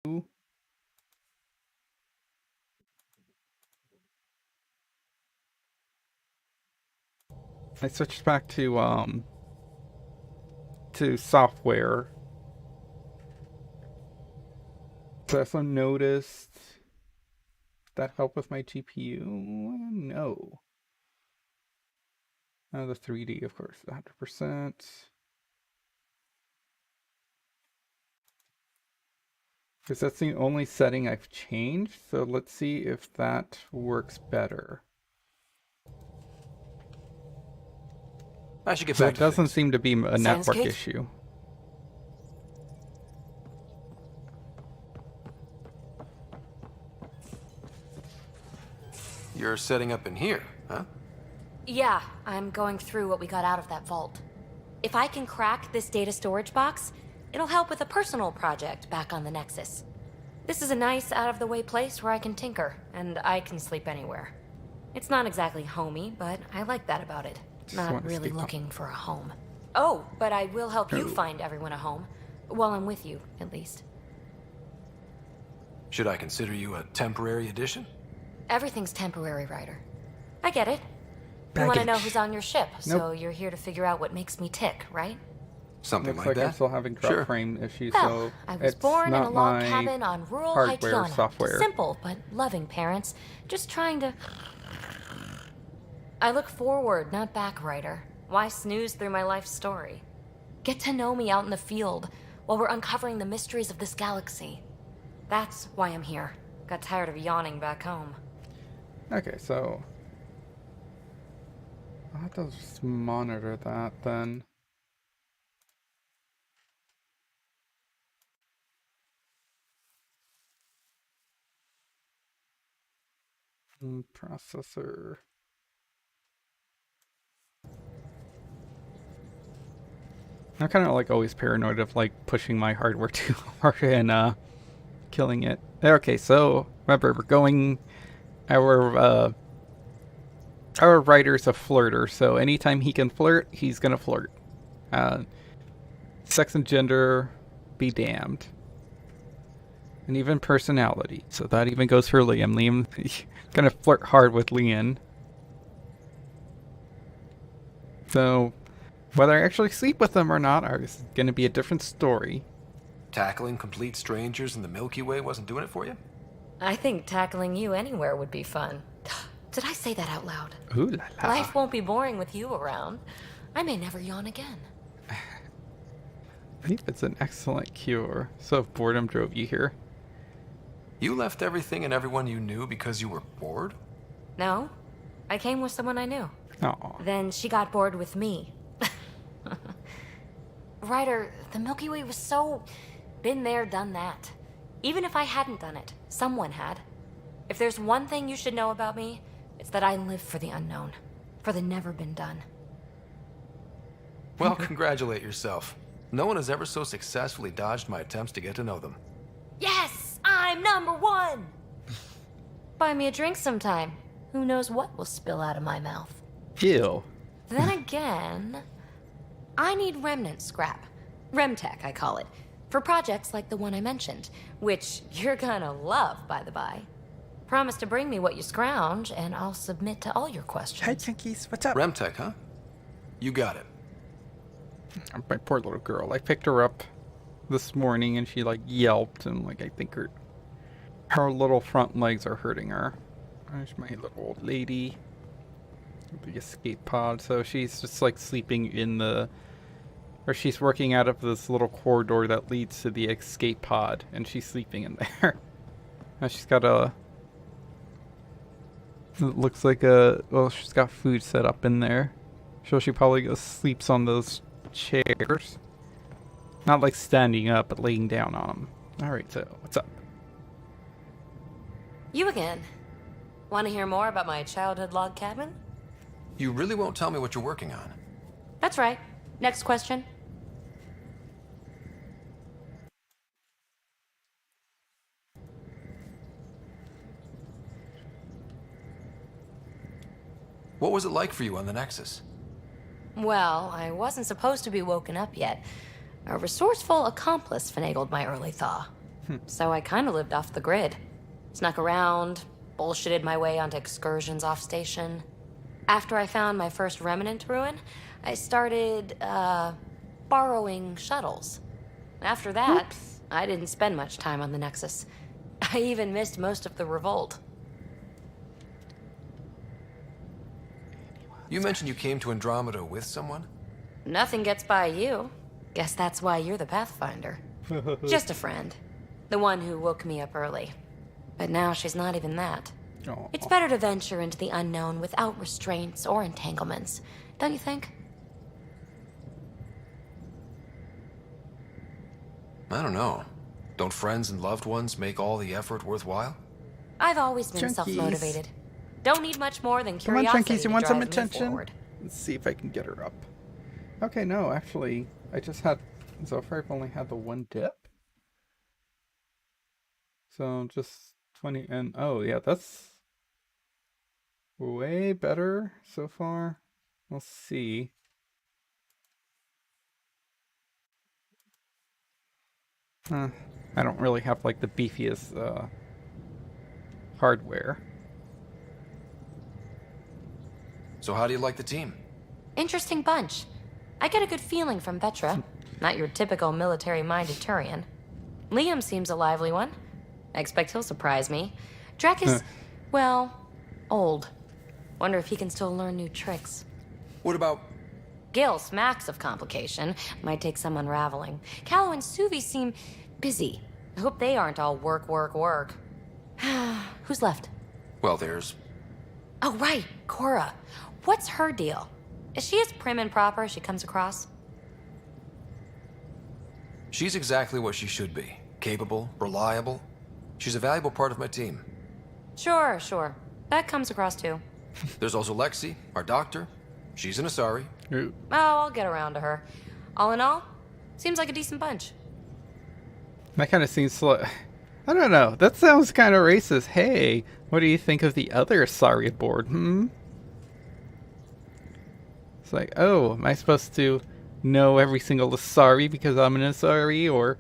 I switched back to software. So I also noticed that helped with my GPU. No. Oh, the 3D, of course, 100%. Because that's the only setting I've changed. So let's see if that works better. I should get So back it to doesn't things. seem to be a Sounds network good. issue. You're setting up in here, huh? Yeah, I'm going through what we got out of that vault. If I can crack this data storage box, it'll help with a personal project back on the Nexus. This is a nice, out-of-the-way place where I can tinker, and I can sleep anywhere. It's not exactly homey, but I like that about it. Not really looking for a home. Oh, but I will help you find everyone a home. While I'm with you, at least. Should I consider you a temporary addition? Everything's temporary, Ryder. I get it. You want to know who's on your ship, so you're here to figure out what makes me tick, right? Something Looks like like that? I'm still having drop Sure. frame issues, Well, so I was it's born in a not log my cabin on rural hardware Haitiana. software. Simple, but loving parents. Just trying to... I look forward, not back, Ryder. Why snooze through my life story? Get to know me out in the field while we're uncovering the mysteries of this galaxy. That's why I'm here. Got tired of yawning back home. Okay, so I'll have to just monitor that then. Processor. I'm kind of like always paranoid of like pushing my hardware too hard and killing it. Okay, so remember we're going our writer's a flirter, so anytime he can flirt, he's gonna flirt. Sex and gender, be damned. And even personality. So that even goes for Liam. Liam gonna flirt hard with Lian. So whether I actually sleep with them or not is gonna be a different story. Tackling complete strangers in the Milky Way wasn't doing it for you? I think tackling you anywhere would be fun. Did I say that out loud? Ooh la la. Life won't be boring with you around. I may never yawn again. I think it's an excellent cure. So if boredom drove you here. You left everything and everyone you knew because you were bored? No, I came with someone I knew. Aw. Then she got bored with me. Ryder, the Milky Way was so... been there, done that. Even if I hadn't done it, someone had. If there's one thing you should know about me, it's that I live for the unknown. For the never been done. Well, congratulate yourself. No one has ever so successfully dodged my attempts to get to know them. Yes! I'm #1! Buy me a drink sometime. Who knows what will spill out of my mouth. Ew. Then again, I need remnant scrap. Remtech, I call it. For projects like the one I mentioned, which you're gonna love, by the by. Promise to bring me what you scrounge, and I'll submit to all your questions. Hi, Chinkies. What's up? Remtech, huh? You got it. My poor little girl. I picked her up this morning and she like yelped and like I think her little front legs are hurting her. There's my little old lady. The escape pod. So she's just like sleeping in the... Or she's working out of this little corridor that leads to the escape pod. And she's sleeping in there. Now she's got a... It looks like a... Well, she's got food set up in there. So she probably goes sleeps on those chairs. Not like standing up, but laying down on them. Alright, so what's up? You again. Want to hear more about my childhood log cabin? You really won't tell me what you're working on. That's right. Next question. What was it like for you on the Nexus? Well, I wasn't supposed to be woken up yet. A resourceful accomplice finagled my early thaw. So I kind of lived off the grid. Snuck around, bullshitted my way onto excursions off station. After I found my first remnant ruin, I started, borrowing shuttles. After that, Oops. I didn't spend much time on the Nexus. I even missed most of the revolt. You mentioned you came to Andromeda with someone? Nothing gets by you. Guess that's why you're the Pathfinder. Just a friend. The one who woke me up early. But now she's not even that. Oh. It's better to venture into the unknown without restraints or entanglements, don't you think? I don't know. Don't friends and loved ones make all the effort worthwhile? I've always been Chunkies. self-motivated. Don't need much more than Come on, curiosity Chunkies, you to want some drive me attention? forward. Let's see if I can get her up. Okay, no, actually, I just had... So far, I've only had the one dip. So, just 20... And, oh, yeah, that's... way better so far. We'll see. I don't really have, like, the beefiest, hardware. So how do you like the team? Interesting bunch. I get a good feeling from Vetra. Not your typical military-minded Turian. Liam seems a lively one. I expect he'll surprise me. Drek is, well, old. Wonder if he can still learn new tricks. What about... Gil smacks of complication. Might take some unraveling. Callow and Suvi seem busy. I hope they aren't all work, work, work. Who's left? Well, there's... Oh, right, Cora. What's her deal? Is she as prim and proper as she comes across? She's exactly what she should be. Capable, reliable. She's a valuable part of my team. Sure, sure. That comes across too. There's also Lexi, our doctor. She's an Asari. Ooh. Oh, I'll get around to her. All in all, seems like a decent bunch. That kind of seems slow. I don't know. That sounds kind of racist. Hey, what do you think of the other Asari aboard? It's like, oh, am I supposed to know every single Asari because I'm an Asari? Or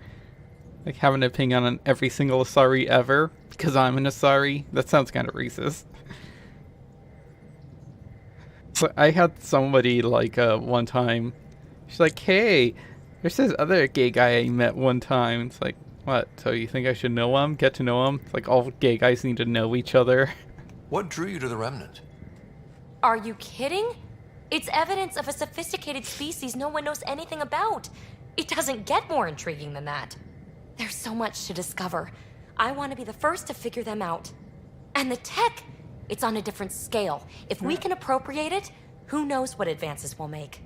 like have an opinion on every single Asari ever because I'm an Asari? That sounds kind of racist. So I had somebody like one time, she's like, hey, there's this other gay guy I met one time. It's like, what? So you think I should know him? Get to know him? It's like all gay guys need to know each other. What drew you to the Remnant? Are you kidding? It's evidence of a sophisticated species no one knows anything about. It doesn't get more intriguing than that. There's so much to discover. I want to be the first to figure them out. And the tech, it's on a different scale. If we can appropriate it, who knows what advances we'll make.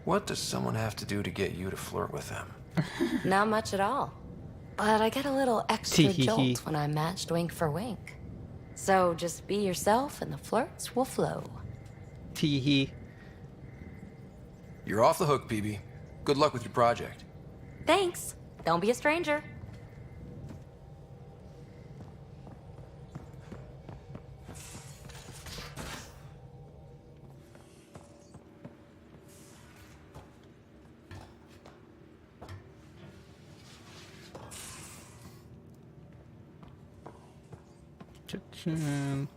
What does someone have to do to get you to flirt with them? Not much at all. But I get a little extra Tee-hee-hee. jolt when I'm matched wink for wink. So just be yourself and the flirts will flow. Teehee. You're off the hook, PB. Good luck with your project. Thanks. Don't be a stranger. Kitchen.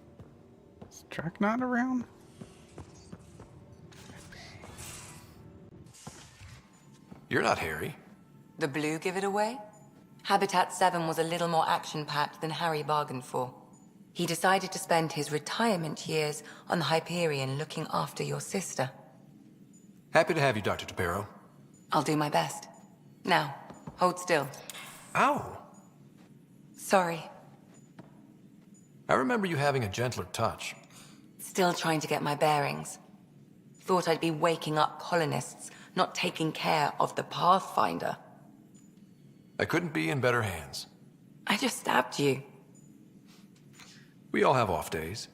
Is Drac not around? You're not Harry. The blue give it away? Habitat 7 was a little more action-packed than Harry bargained for. He decided to spend his retirement years on the Hyperion looking after your sister. Happy to have you, Dr. DePero. I'll do my best. Now, hold still. Ow! Sorry. I remember you having a gentler touch. Still trying to get my bearings. Thought I'd be waking up colonists, not taking care of the Pathfinder. I couldn't be in better hands. I just stabbed you. We all have off days.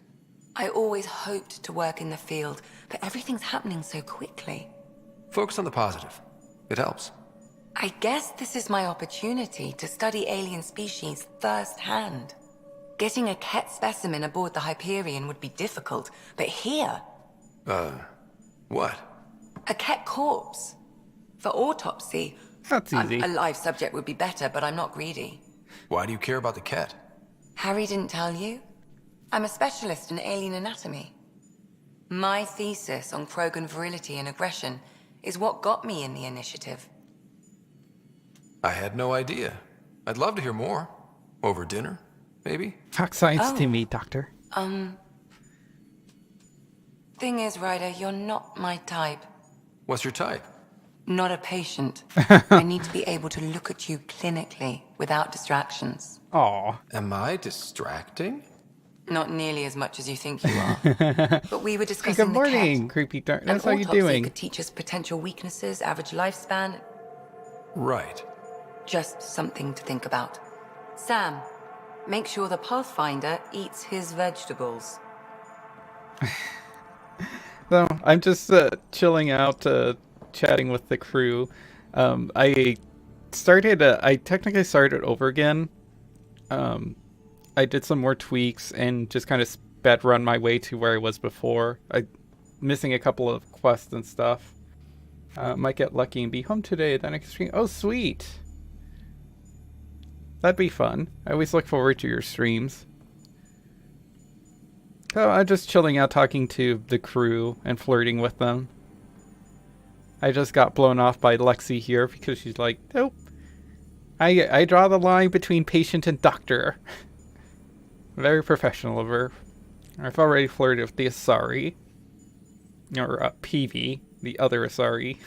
I always hoped to work in the field, but everything's happening so quickly. Focus on the positive. It helps. I guess this is my opportunity to study alien species firsthand. Getting a Ket specimen aboard the Hyperion would be difficult, but here, What? a Ket corpse. For autopsy, That's easy. A live subject would be better, but I'm not greedy. Why do you care about the cat? Harry didn't tell you? I'm a specialist in alien anatomy. My thesis on Krogan virility and aggression is what got me in the initiative. I had no idea. I'd love to hear more. Over dinner, maybe? Talk science Oh. to me, Doctor. Thing is, Ryder, you're not my type. What's your type? Not a patient. I need to be able to look at you clinically without distractions. Aw. Am I distracting? Not nearly as much as you think you are. But we were Hey, discussing good the cat. morning, creepy dark. An That's how you autopsy doing? could teach us potential weaknesses, average lifespan. Right. Just something to think about. Sam, make sure the Pathfinder eats his vegetables. No, I'm just chilling out, chatting with the crew. I technically started over again. I did some more tweaks and just kind of sped run my way to where I was before. Missing a couple of quests and stuff. Might get lucky and be home today. Then I can stream. Oh, sweet. That'd be fun. I always look forward to your streams. So I'm just chilling out, talking to the crew and flirting with them. I just got blown off by Lexi here because she's like, nope. I draw the line between patient and doctor. Very professional of her. I've already flirted with the Asari. Or Peavy, the other Asari.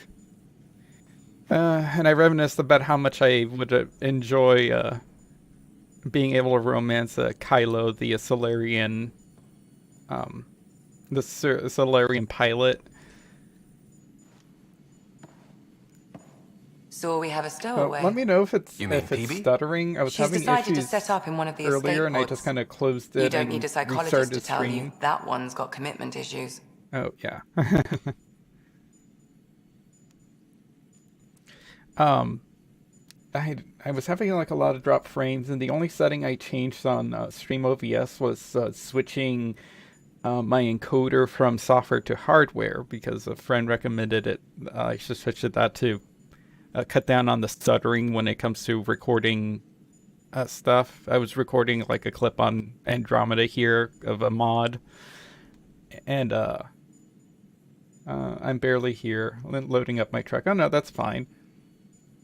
And I reminisced about how much I would enjoy being able to romance Kylo, the Solarian, Solarian pilot. So we have a stowaway. Let me know if it's You mean if it's Peavy? stuttering. I was She's having decided to issues set up in one of the earlier, escape and I pods. just kind of closed it. You don't and need a psychologist restarted to tell stream. you that one's got commitment issues. Oh yeah. I was having like a lot of drop frames, and the only setting I changed on Stream OBS was switching my encoder from software to hardware because a friend recommended it. I should switch that to cut down on the stuttering when it comes to recording stuff. I was recording like a clip on Andromeda here of a mod, and I'm barely here. Loading up my truck. Oh no, that's fine.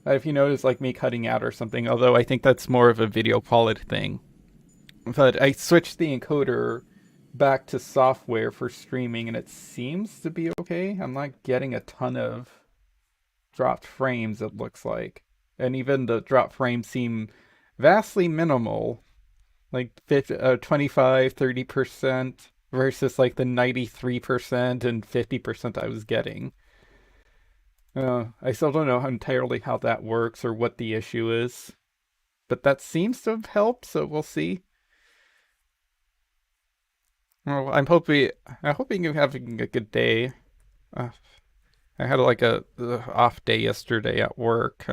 If you notice like me cutting out or something, although I think that's more of a video quality thing. But I switched the encoder back to software for streaming, and it seems to be okay. I'm not getting a ton of dropped frames, it looks like. And even the drop frames seem vastly minimal. Like 25, 30% versus like the 93% and 50% I was getting. I still don't know entirely how that works or what the issue is. But that seems to have helped, so we'll see. Well, I'm hoping you're having a good day. I had like a off day yesterday at work.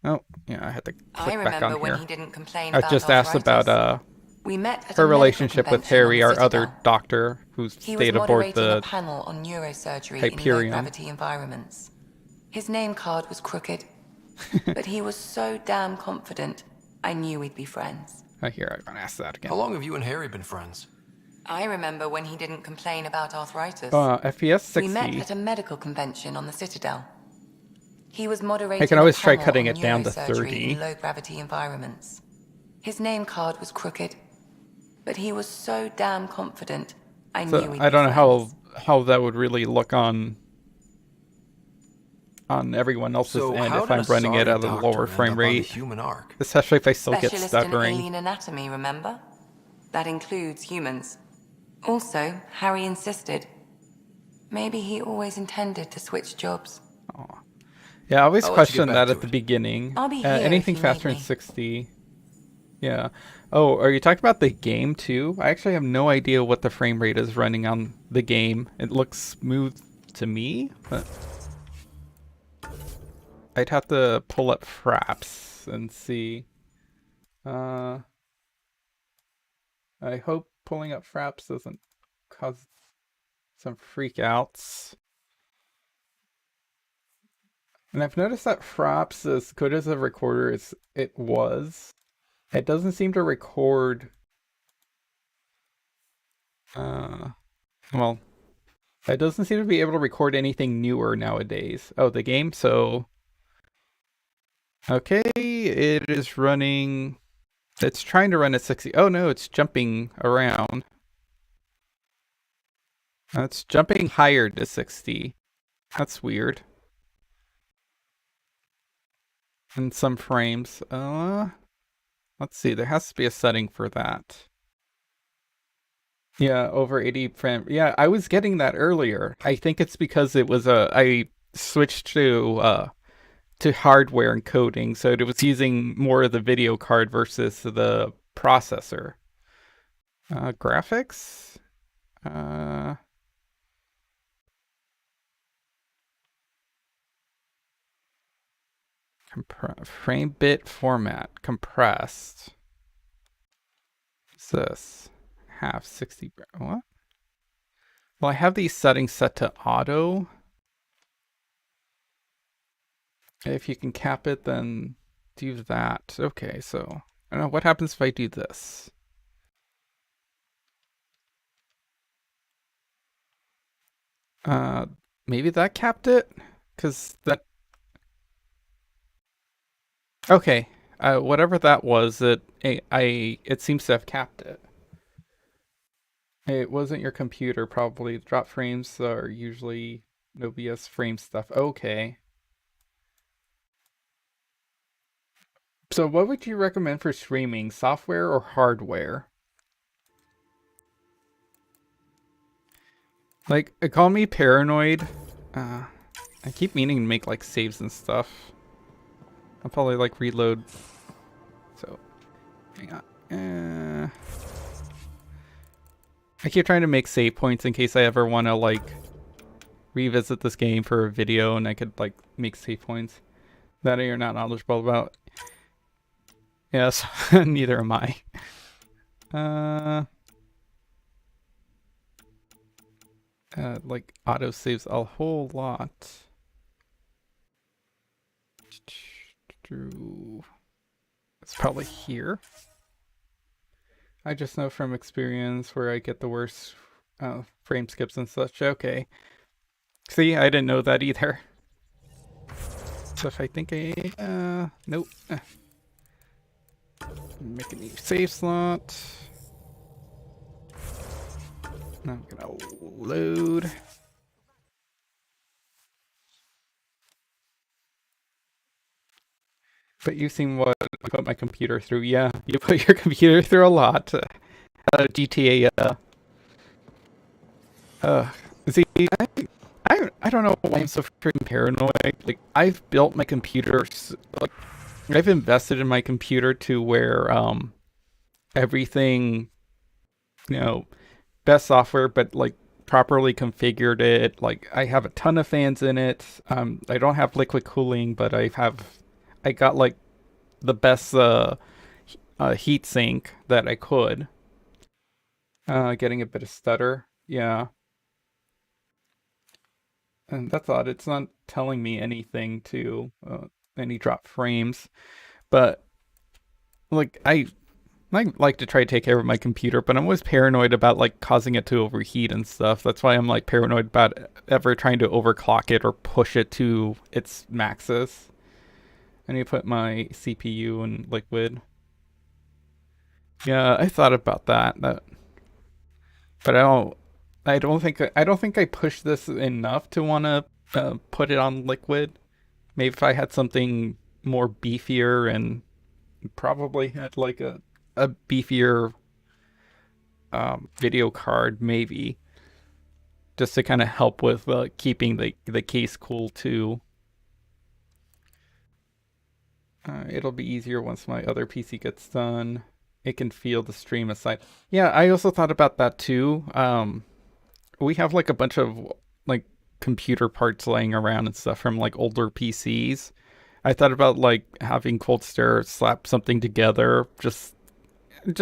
Oh, yeah, I had to I click back remember on when here. he didn't complain I about just asked arthritis. about We met at her a medical relationship with convention on Harry, the our other Citadel. doctor, who He was stayed aboard moderating a the panel on neurosurgery in Hyperion. low-gravity environments. His name card was crooked, but he was so damn confident, I knew we'd be friends. Here, I'm gonna ask that again. How long have you and Harry been friends? I remember when he didn't complain about arthritis. FPS 60. We met at a medical convention on the Citadel. He was moderating I can always a try panel cutting on it down to neurosurgery 30. in low-gravity environments. His name card was crooked, but he was so damn confident, I knew So we'd I don't be know friends. how that would really look on everyone else's So end how if did I'm running it Asari at a doctor lower end frame up on the rate, human arc? especially if I still get Specialist in stuttering. alien anatomy, remember? That includes humans. Also, Harry insisted. Maybe he always intended to switch jobs. Yeah, I always I'll let you get question back that to at the it. beginning. I'll be here Anything if you faster need than me. 60. Yeah. Oh, are you talking about the game too? I actually have no idea what the frame rate is running on the game. It looks smooth to me, but I'd have to pull up Fraps and see. I hope pulling up Fraps doesn't cause some freak outs. And I've noticed that Fraps, as good as a recorder as it was, it doesn't seem to record. Uh, well, it doesn't seem to be able to record anything newer nowadays. Oh, the game. So, okay, it is running. It's trying to run at 60. Oh no, it's jumping around. It's jumping higher to 60. That's weird. In some frames. Let's see. There has to be a setting for that. Yeah, over 80 frame. Yeah, I was getting that earlier. I think it's because it was I switched to hardware encoding, so it was using more of the video card versus the processor. Graphics? Uh frame bit format compressed. What's this? Half 60. What? Well, I have these settings set to auto. If you can cap it, then do that. Okay, so I don't know what happens if I do this. Uh, Maybe that capped it, because that. Okay, whatever that was, it seems to have capped it. It wasn't your computer, probably. Drop frames are usually no BS frame stuff. Okay. So what would you recommend for streaming, software or hardware? Like, call me paranoid. I keep meaning to make like saves and stuff. I'll probably like reload. So, hang on. I keep trying to make save points in case I ever want to like revisit this game for a video and I could like make save points that you're not knowledgeable about. Yes, neither am I. Like auto saves a whole lot. It's probably here. I just know from experience where I get the worst frame skips and such. Okay. See, I didn't know that either. So if I think nope. Make a new save slot. Now I'm gonna load. But you've seen what I put my computer through. Yeah, you put your computer through a lot. GTA. See, I don't know why I'm so freaking paranoid. Like, I've built my computer. Like, I've invested in my computer to where everything, you know, best software, but like properly configured it. Like, I have a ton of fans in it. I don't have liquid cooling, but I got like the best heat sink that I could. Getting a bit of stutter. Yeah. And that's odd. It's not telling me anything to any drop frames. But like I like to try to take care of my computer, but I'm always paranoid about like causing it to overheat and stuff. That's why I'm like paranoid about ever trying to overclock it or push it to its maxes. I need to put my CPU in liquid. Yeah, I thought about that. But I don't think I pushed this enough to want to put it on liquid. Maybe if I had something more beefier and probably had like a beefier video card, maybe, just to kind of help with keeping the case cool too. It'll be easier once my other PC gets done. It can feel the stream aside. Yeah, I also thought about that too. We have like a bunch of like computer parts laying around and stuff from like older PCs. I thought about like having Cold Stare slap something together, just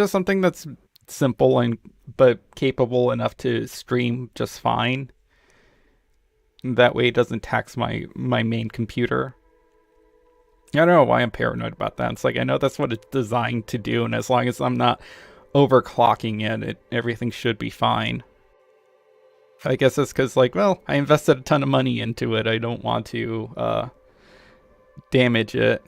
something that's simple and but capable enough to stream just fine. That way it doesn't tax my main computer. I don't know why I'm paranoid about that. It's like, I know that's what it's designed to do, and as long as I'm not overclocking everything should be fine. I guess it's because, like, well, I invested a ton of money into it. I don't want to damage it.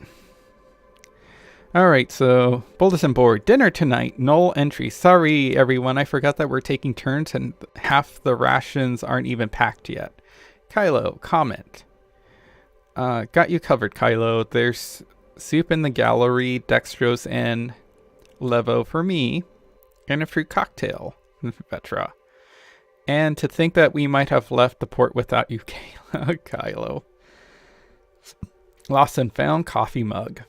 Alright, so bulletin board. Dinner tonight. Null entry. Sorry, everyone. I forgot that we're taking turns and half the rations aren't even packed yet. Kylo, comment. Got you covered, Kylo. There's soup in the gallery, dextrose, and levo for me, and a fruit cocktail, Vetra. And to think that we might have left the port without you, Kylo. Lost and found coffee mug.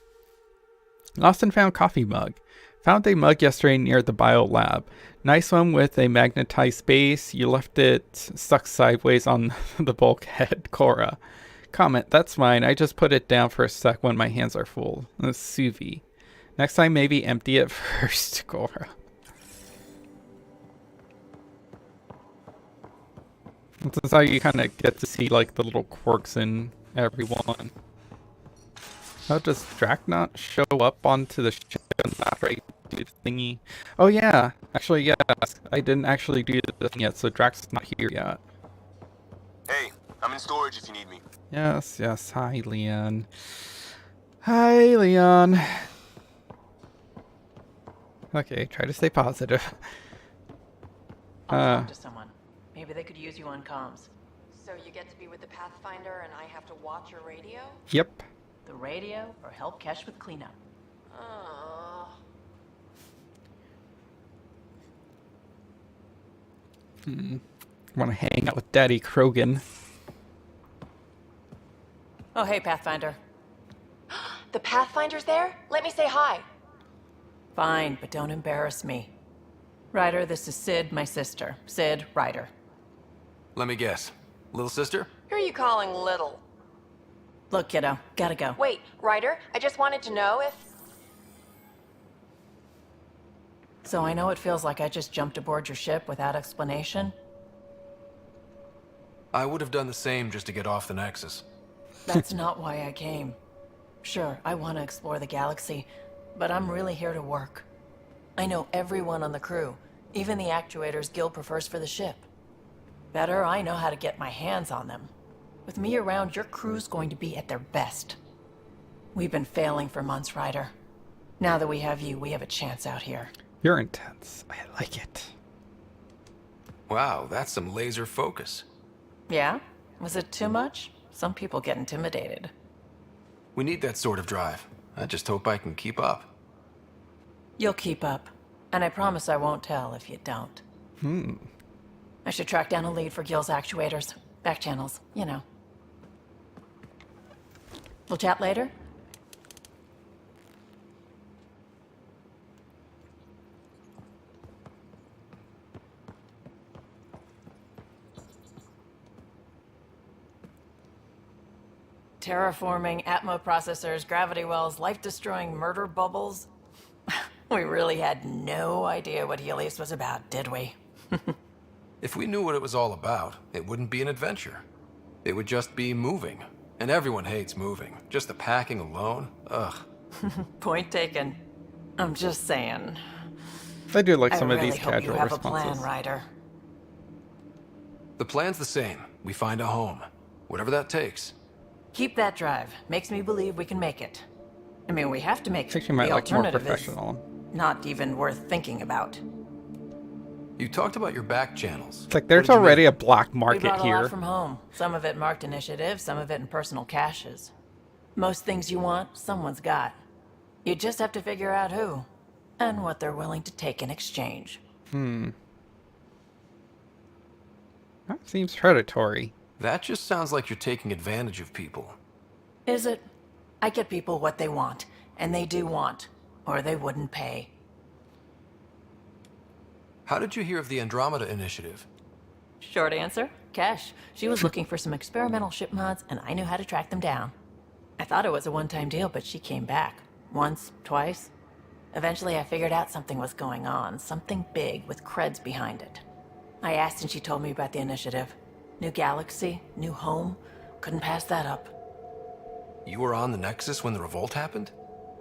Lost and found coffee mug. Found a mug yesterday near the bio lab. Nice one with a magnetized base. You left it stuck sideways on the bulkhead, Cora. Comment, that's mine. I just put it down for a sec when my hands are full. Suvi. Next time maybe empty it first, Cora. This is how you kind of get to see like the little quirks in everyone. How does Drac not show up onto the ship and not right do the thingy? Oh yeah, actually yes. I didn't actually do the thing yet, so Drac's not here yet. Hey, I'm in storage if you need me. Yes, yes. Hi, Leon. Hi, Leon. Okay, try to stay positive. I'll talk to someone. Maybe they could use you on comms. So you get to be with the Pathfinder and I have to watch your radio? Yep. The radio or help Kesh with cleanup. Want to hang out with Daddy Krogan. Oh, hey, Pathfinder. The Pathfinder's there? Let me say hi. Fine, but don't embarrass me. Ryder, this is Sid, my sister. Sid, Ryder. Let me guess. Little sister? Who are you calling little? Look, kiddo, gotta go. Wait, Ryder, I just wanted to know if... So I know it feels like I just jumped aboard your ship without explanation. I would have done the same just to get off the Nexus. That's not why I came. Sure, I want to explore the galaxy, but I'm really here to work. I know everyone on the crew, even the actuators Gil prefers for the ship. Better, I know how to get my hands on them. With me around, your crew's going to be at their best. We've been failing for months, Ryder. Now that we have you, we have a chance out here. You're intense. I like it. Wow, that's some laser focus. Yeah? Was it too much? Some people get intimidated. We need that sort of drive. I just hope I can keep up. You'll keep up. And I promise I won't tell if you don't. I should track down a lead for Gil's actuators. Back channels, you know. We'll chat later? Terraforming, Atmo processors, gravity wells, life-destroying murder bubbles. We really had no idea what Helios was about, did we? If we knew what it was all about, it wouldn't be an adventure. It would just be moving. And everyone hates moving. Just the packing alone, ugh. Point taken. I'm just saying. I do like some I of really these hope casual you have responses. a plan, Ryder. The plan's the same. We find a home. Whatever that takes. Keep that drive. Makes me believe we can make it. I mean, we have to make I it. think you might The like more alternative is professional. not even worth thinking about. You talked about your back channels. It's like there's What did you already mean? a black We market brought a here. lot from home. Some of it marked initiative, some of it in personal caches. Most things you want, someone's got. You just have to figure out who, and what they're willing to take in exchange. That seems predatory. That just sounds like you're taking advantage of people. Is it? I get people what they want, and they do want, or they wouldn't pay. How did you hear of the Andromeda initiative? Short answer, Kesh. She was looking for some experimental ship mods, and I knew how to track them down. I thought it was a one-time deal, but she came back. Once, twice. Eventually, I figured out something was going on, something big with creds behind it. I asked and she told me about the initiative. New galaxy, new home. Couldn't pass that up. You were on the Nexus when the revolt happened?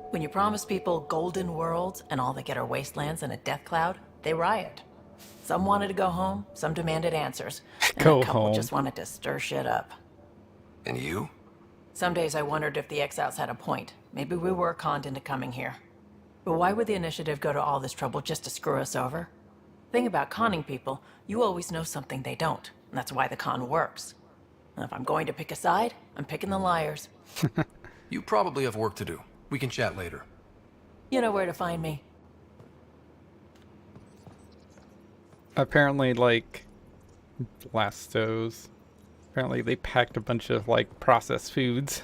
When you promise people golden worlds and all they get are wastelands and a death cloud, they riot. Some wanted to go home, some demanded answers, and Go a couple home. just wanted to stir shit up. And you? Some days I wondered if the Exiles had a point. Maybe we were conned into coming here. But why would the Initiative go to all this trouble just to screw us over? Thing about conning people, you always know something they don't, and that's why the con works. And if I'm going to pick a side, I'm picking the liars. You probably have work to do. We can chat later. You know where to find me. Apparently, like, Blastos. Apparently they packed a bunch of, like, processed foods.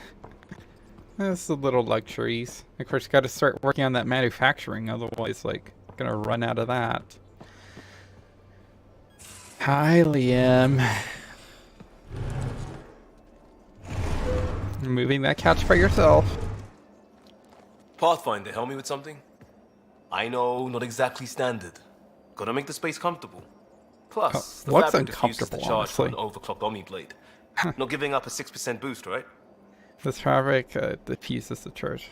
That's the little luxuries. Of course, got to start working on that manufacturing, otherwise, like, gonna run out of that. Hi, Liam. Moving that couch by yourself. Pathfinder, help me with something? I know, not exactly standard. Gotta make the space comfortable. Plus, the what's fabric diffuses the uncomfortable, charge from an honestly? overclocked Omni blade. Not giving up a 6% boost, right? This fabric diffuses the charge.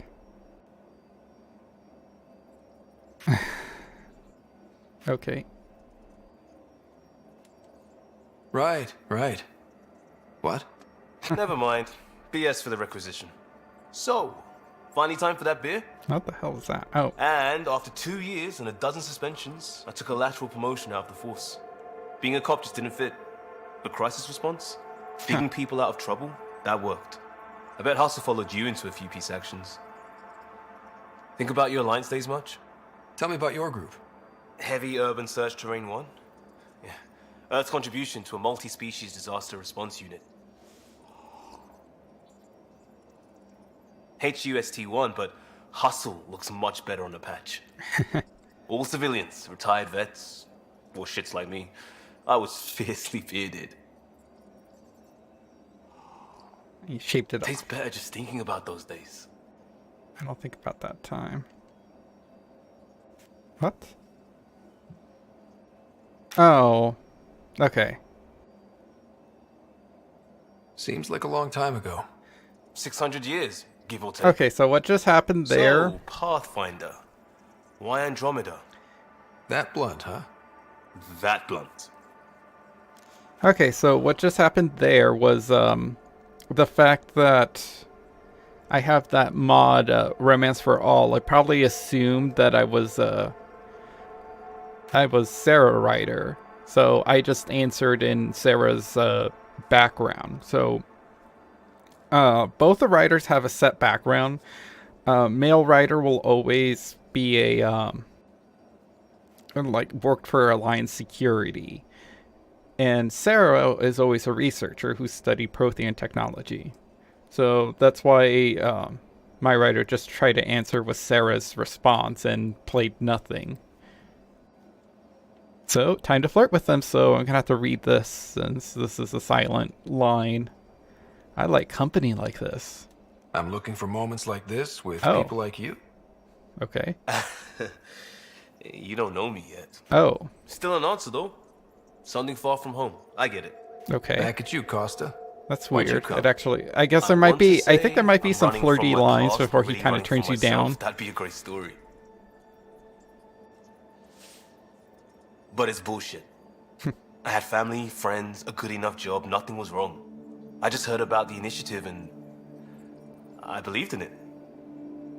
Okay. Right. What? Never mind. BS for the requisition. So, finally time for that beer? What the hell is that? Oh. And after 2 years and a dozen suspensions, I took a lateral promotion out of the force. Being a cop just didn't fit. But crisis response? Digging people out of trouble? That worked. I bet Hustle followed you into a few peace actions. Think about your Alliance days much? Tell me about your group. Heavy Urban Search Terrain 1? Yeah. Earth's contribution to a multi-species disaster response unit. HUST-1, but Hustle looks much better on the patch. All civilians, retired vets, or shits like me. I was fiercely bearded. You shaped it up. Tastes better just thinking about those days. I don't think about that time. What? Oh. Okay. Seems like a long time ago. 600 years, give or take. Okay, so what just happened there? So, Pathfinder. Why Andromeda? That blunt, huh? That blunt. Okay, so what just happened there was the fact that I have that mod Romance for All. I probably assumed that I was Sarah Ryder, so I just answered in Sarah's background. So both the writers have a set background. Male writer will always be a like worked for Alliance Security. And Sarah is always a researcher who studied Prothean technology. So that's why my writer just tried to answer with Sarah's response and played nothing. So, time to flirt with them, so I'm gonna have to read this since this is a silent line. I like company like this. I'm looking for moments like this with Oh. people like you. Okay. You don't know me yet. Oh, Still an answer, though. Something far from home. I get it. okay. Back at you, Costa. That's Why'd you weird. come? It actually, I guess I there might want to be, I say think there might be I'm some running from flirty my lines past, before but he really kind of running turns for you down. myself. That'd be a great story. But it's bullshit. I had family, friends, a good enough job, nothing was wrong. I just heard about the initiative and I believed in it.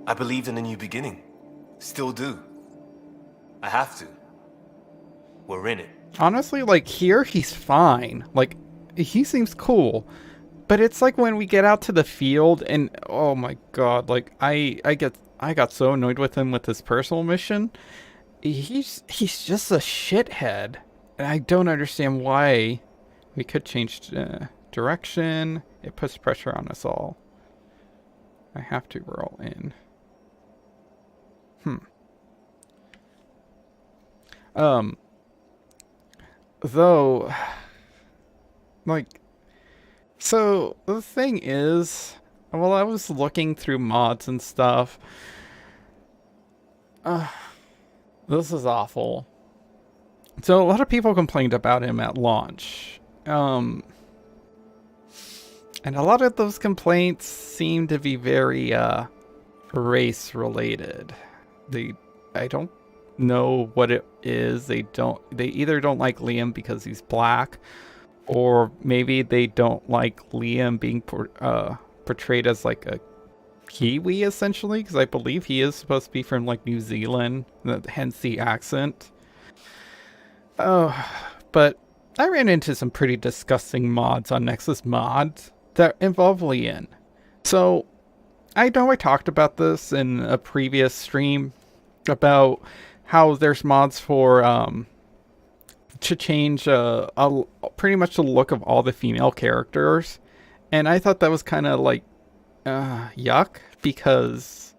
I believed in a new beginning. Still do. I have to. We're in it. Honestly, like, here, he's fine. Like, he seems cool. But it's like when we get out to the field and, oh my god, like, I got so annoyed with him with his personal mission. He's just a shithead. And I don't understand why. We could change direction. It puts pressure on us all. I have to roll in. Though, like, so the thing is, while I was looking through mods and stuff, this is awful. So a lot of people complained about him at launch. And And a lot of those complaints seem to be very race related. I don't know what it is. They either don't like Liam because he's black, or maybe they don't like Liam being portrayed as like a Kiwi, essentially, because I believe he is supposed to be from like New Zealand, hence the accent. Oh, but I ran into some pretty disgusting mods on Nexus Mods that involve Liam. So I know I talked about this in a previous stream about how there's mods for to change pretty much the look of all the female characters, and I thought that was kind of like yuck, because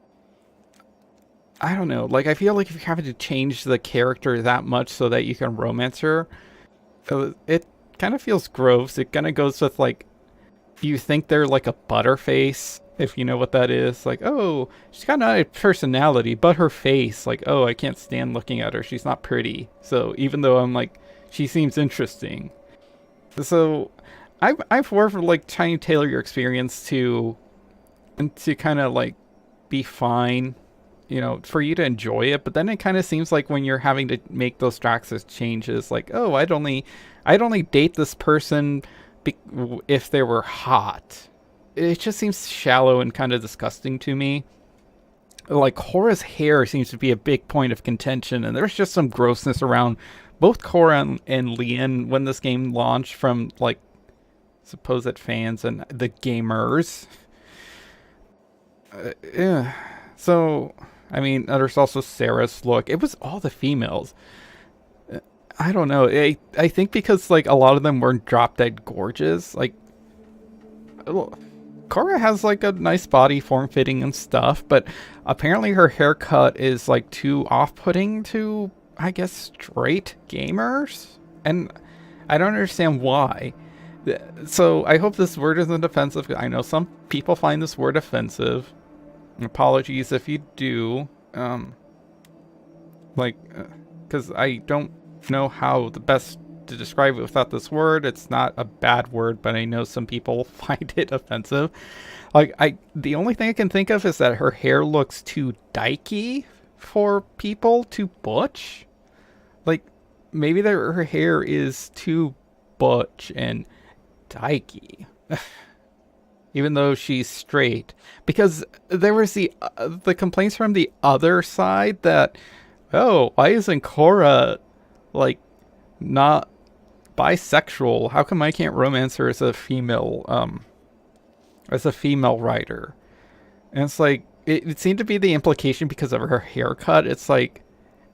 I don't know, like I feel like if you're having to change the character that much so that you can romance her, it kind of feels gross. It kind of goes with like, you think they're like a butterface, if you know what that is. Like, oh, she's got a personality, but her face, like, oh, I can't stand looking at her. She's not pretty. So even though I'm like, she seems interesting. So I've worked for like trying to tailor your experience to kind of like be fine, you know, for you to enjoy it. But then it kind of seems like when you're having to make those drastic changes, like, oh, I'd only date this person if they were hot. It just seems shallow and kind of disgusting to me. Like, Cora's hair seems to be a big point of contention, and there's just some grossness around both Cora and Liam when this game launched from like supposed fans and the gamers. Yeah. So, I mean, there's also Sarah's look. It was all the females. I don't know. I think because like a lot of them weren't drop dead gorgeous. Like, Cora has like a nice body, form fitting and stuff, but apparently her haircut is like too off-putting to, I guess, straight gamers, and I don't understand why. So I hope this word isn't offensive. I know some people find this word offensive. Apologies if you do. Because I don't know how the best to describe it without this word. It's not a bad word, but I know some people find it offensive. Like, the only thing I can think of is that her hair looks too dykey for people, too butch. Like, maybe her hair is too butch and dykey. Even though she's straight. Because there was the complaints from the other side that, oh, why isn't Cora, like, not bisexual? How come I can't romance her as a female writer? And it's like, it seemed to be the implication because of her haircut. It's like,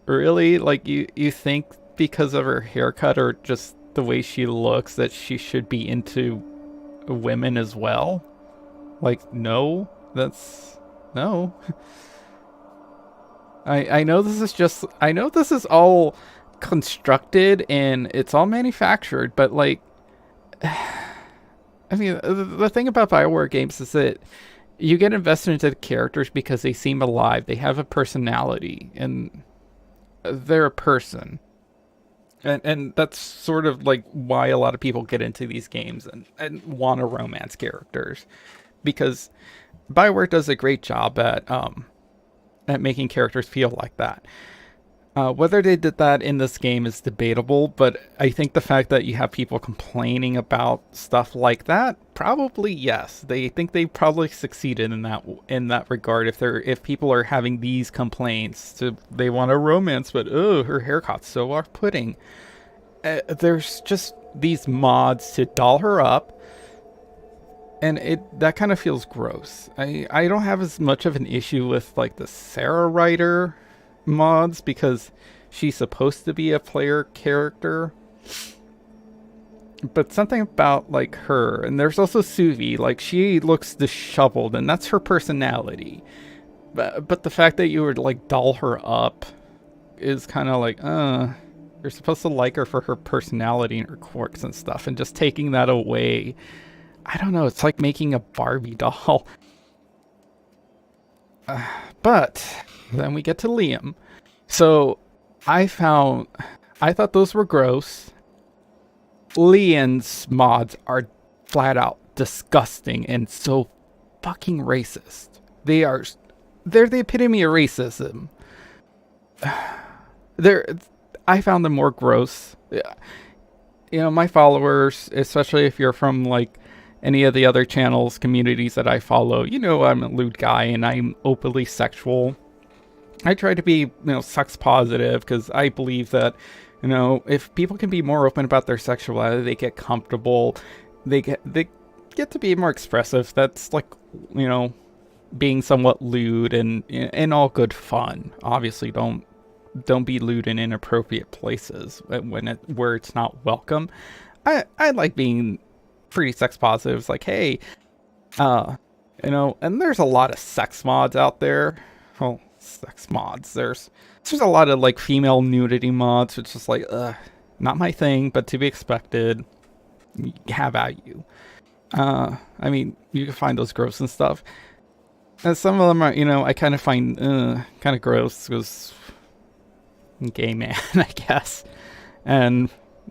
really? Like, you think because of her haircut or just the way she looks that she should be into women as well? Like, no, no. I know this is all constructed and it's all manufactured, but like, I mean, the thing about BioWare games is that you get invested into the characters because they seem alive, they have a personality, and they're a person. And that's sort of like why a lot of people get into these games and want to romance characters, because BioWare does a great job at making characters feel like that. Whether they did that in this game is debatable, but I think the fact that you have people complaining about stuff like that, probably yes. They think they probably succeeded in that regard. If people are having these complaints, they want a romance, but oh, her haircut's so off-putting. There's just these mods to doll her up, and that kind of feels gross. I don't have as much of an issue with like the Sarah writer mods because she's supposed to be a player character, but something about like her, and there's also Suvi, like she looks disheveled and that's her personality, but the fact that you would like doll her up is kind of like, you're supposed to like her for her personality and her quirks and stuff, and just taking that away, I don't know, it's like making a Barbie doll. But then we get to Liam. So I thought those were gross. Liam's mods are flat out disgusting and so fucking racist. They're the epitome of racism. I found them more gross. You know, my followers, especially if you're from like any of the other channels, communities that I follow, you know I'm a lewd guy and I'm openly sexual. I try to be, you know, sex positive because I believe that, you know, if people can be more open about their sexuality, they get comfortable, they get to be more expressive. That's like, you know, being somewhat lewd and all good fun. Obviously, don't be lewd in inappropriate places where it's not welcome. I like being pretty sex positive. It's like, hey, you know, and there's a lot of sex mods out there. Well, sex mods. There's a lot of like female nudity mods, which is like, not my thing, but to be expected. Have at you. I mean, you can find those gross and stuff. And some of them are, you know, I kind of find kind of gross because gay man, I guess, and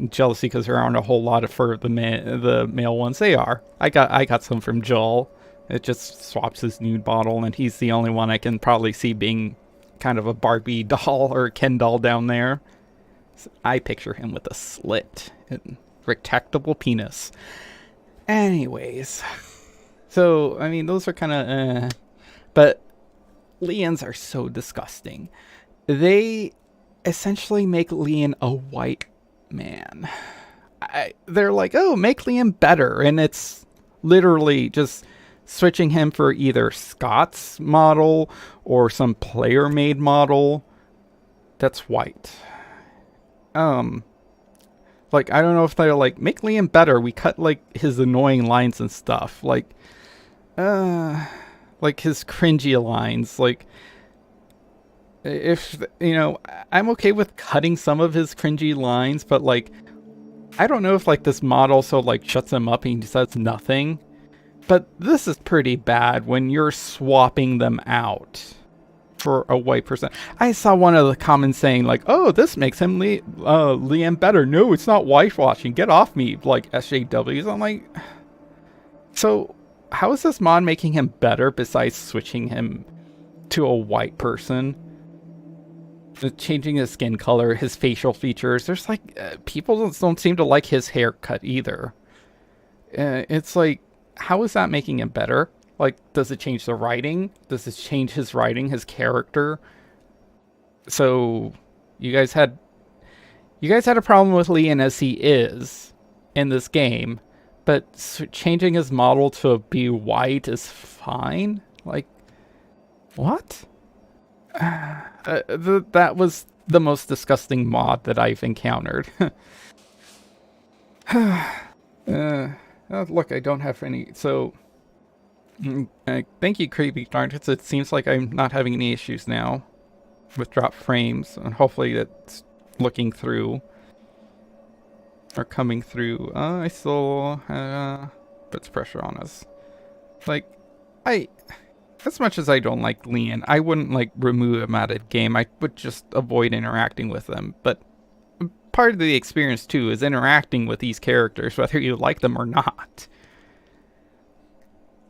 jealousy because there aren't a whole lot of for the male ones. They are. I got some from Joel. It just swaps his nude bottle, and he's the only one I can probably see being kind of a Barbie doll or a Ken doll down there. So I picture him with a slit and retractable penis. Anyways, so I mean those are kind of, but Lians are so disgusting. They essentially make Lian a white man. They're like, oh, make Lian better, and it's literally just switching him for either Scott's model or some player-made model that's white. Like, I don't know if they're like, make Liam better. We cut, like, his annoying lines and stuff. Like his cringy lines. Like, if, you know, I'm okay with cutting some of his cringy lines, but, like, I don't know if, like, this mod also, like, shuts him up and he says nothing. But this is pretty bad when you're swapping them out for a white person. I saw one of the comments saying like, oh, this makes him Liam better. No, it's not whitewashing. Get off me, like SJWs. I'm like, so how is this mod making him better besides switching him to a white person? Changing his skin color, his facial features. There's like, people don't seem to like his haircut either. It's like, how is that making him better? Like, does it change the writing? Does it change his writing, his character? So, you guys had a problem with Lian as he is in this game, but changing his model to be white is fine? Like, what? That was the most disgusting mod that I've encountered. Look, I don't have any, so... thank you, Creepy Darkness. It seems like I'm not having any issues now with drop frames, and hopefully that's looking through or coming through. I still puts pressure on us. Like, as much as I don't like Lian, I wouldn't like remove him out of the game. I would just avoid interacting with him. But part of the experience too is interacting with these characters, whether you like them or not.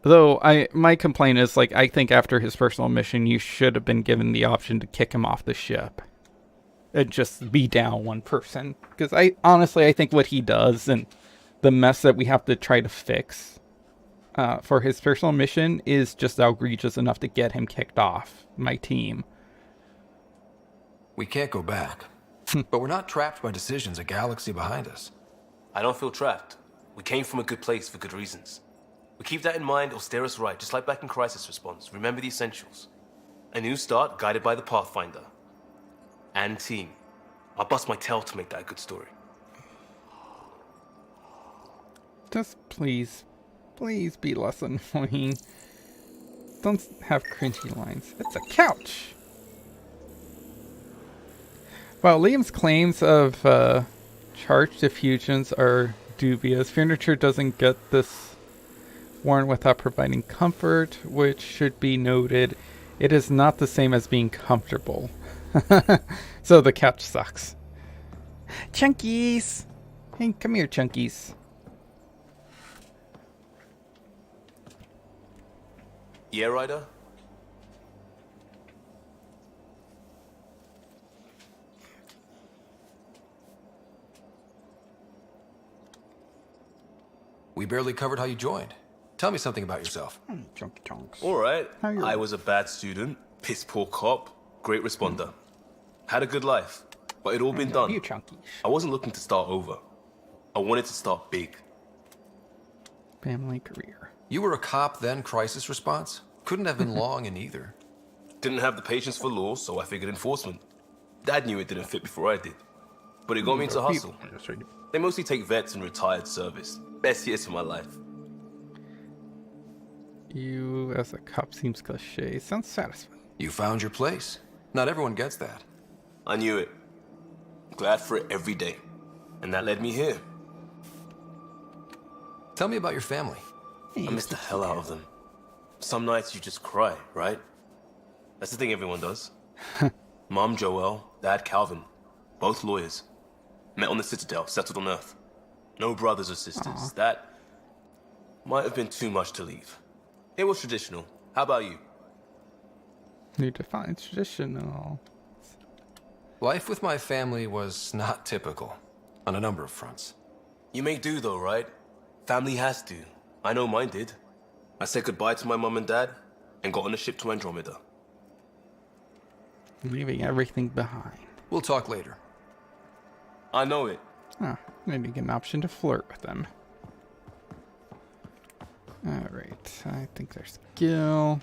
Though, my complaint is, like, I think after his personal mission, you should have been given the option to kick him off the ship. And just be down one person. Because honestly, I think what he does and the mess that we have to try to fix for his personal mission is just outrageous enough to get him kicked off my team. We can't go back. But we're not trapped by decisions a galaxy behind us. I don't feel trapped. We came from a good place for good reasons. We keep that in mind, it'll steer us right, just like back in Crisis Response. Remember the essentials. A new start, guided by the Pathfinder. And team. I'll bust my tail to make that a good story. Just please be less annoying. Don't have cringy lines. It's a couch! Well, Liam's claims of charged diffusions are dubious. Furniture doesn't get this worn without providing comfort, which should be noted. It is not the same as being comfortable. So the couch sucks. Chunkies! Hey, come here, Chunkies. Yeah, Ryder? We barely covered how you joined. Tell me something about yourself. Chunky chunks. Alright. How you- I was a bad student, piss poor cop, great responder. Had a good life, but it all been done. You chunky. I wasn't looking to start over. I wanted to start big. Family career. You were a cop, then crisis response? Couldn't have been long in either. Didn't have the patience for law, so I figured enforcement. Dad knew it didn't fit before I did. But it got me into hustle. They mostly take vets and retired service. Best years of my life. You as a cop seems cliche. Sounds satisfying. You found your place. Not everyone gets that. I knew it. Glad for it every day. And that led me here. Tell me about your family. I miss the hell out of them. Some nights you just cry, right? That's the thing everyone does. Mom Joelle, Dad Calvin. Both lawyers. Met on the Citadel, settled on Earth. No brothers or sisters. That might have been too much to leave. It was traditional. How about you? You define traditional. Life with my family was not typical, on a number of fronts. You make do though, right? Family has to. I know mine did. I said goodbye to my mom and dad and got on a ship to Andromeda. Leaving everything behind. We'll talk later. I know it. Ah, maybe get an option to flirt with them. Alright, I think there's Gil.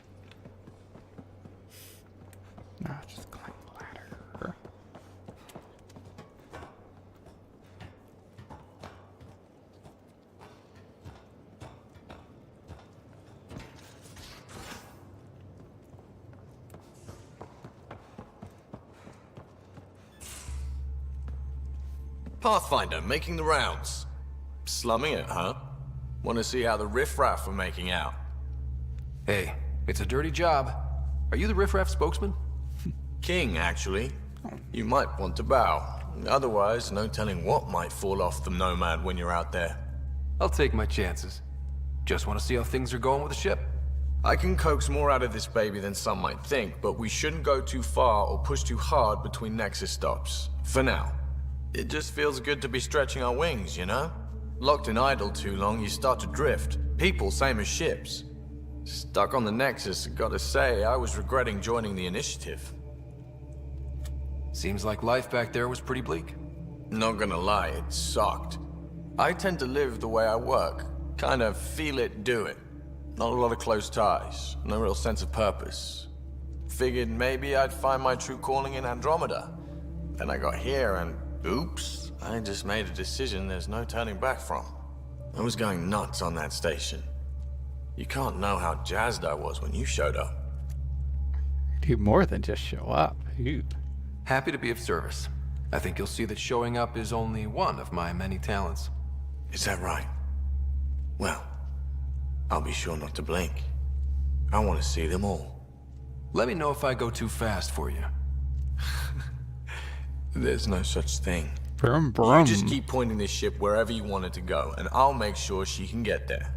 No, just climb the ladder. Pathfinder, making the rounds. Slumming it, huh? Want to see how the riffraff are making out? Hey, it's a dirty job. Are you the riffraff spokesman? King, actually. You might want to bow. Otherwise, no telling what might fall off the Nomad when you're out there. I'll take my chances. Just want to see how things are going with the ship. I can coax more out of this baby than some might think, but we shouldn't go too far or push too hard between Nexus stops. For now. It just feels good to be stretching our wings, you know? Locked and idle too long, you start to drift. People, same as ships. Stuck on the Nexus, gotta say, I was regretting joining the Initiative. Seems like life back there was pretty bleak. Not gonna lie, it sucked. I tend to live the way I work. Kind of feel it, do it. Not a lot of close ties, no real sense of purpose. Figured maybe I'd find my true calling in Andromeda. Then I got here and oops, I just made a decision there's no turning back from. I was going nuts on that station. You can't know how jazzed I was when you showed up. Do more than just show up. Ooh. Happy to be of service. I think you'll see that showing up is only one of my many talents. Is that right? Well, I'll be sure not to blink. I want to see them all. Let me know if I go too fast for you. There's no such thing. Brum brum. You just keep pointing this ship wherever you want it to go, and I'll make sure she can get there.